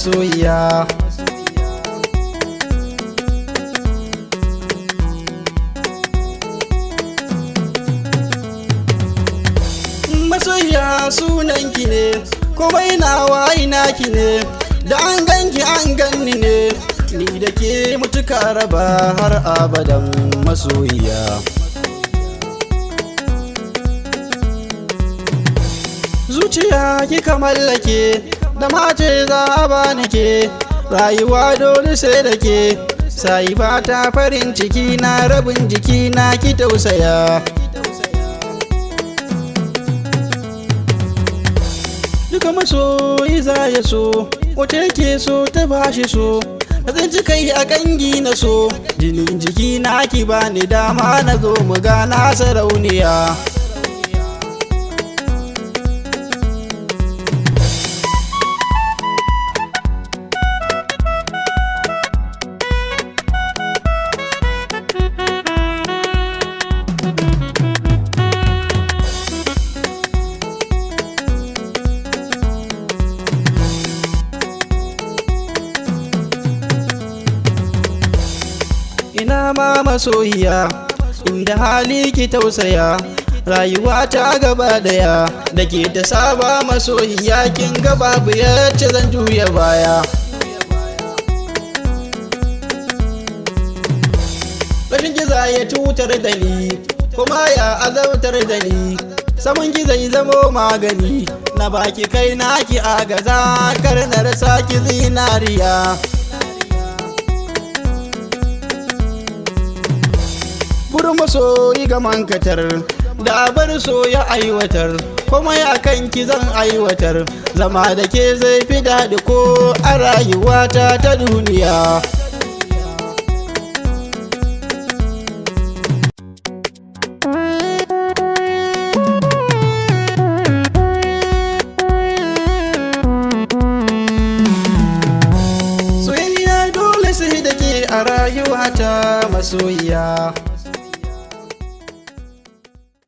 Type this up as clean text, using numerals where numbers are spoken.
masoyiya. Masoyiya sunanki ne, komai nawa naki ne, da an ganki an ganni ne, ni da ke mutuka raba har abadan masoyiya. Zuciya kika mallake, da mace za a bani ke, rayuwa dole sai da ke, sai ba ta farin ciki na rabin jiki na ki tausaya. Duka masoyi za ya so, wace ke so ta bashi so, zan kai a kangi na so, jinin jiki na ki bani dama na zo mu gana sarauniya. Ina ma masoyiya, inda hali ki tausaya, rayuwa ta gaba daya, da ke ta saba masoyiya kin ga babu yacce zan juya baya. Rashin giza ya cutar da ni, kuma ya azabtar da ni, saman giza ya zamo magani, na baki kai na ki agaza, kar na rasa ki zinariya. Burin masoyi ga mankatar, da bar so ya aiwatar, kuma ya kanki zan aiwatar, zama da ke zai fi daɗi ko a rayuwata ta duniya. Soyayya dole sai da ke a rayuwata masoyiya.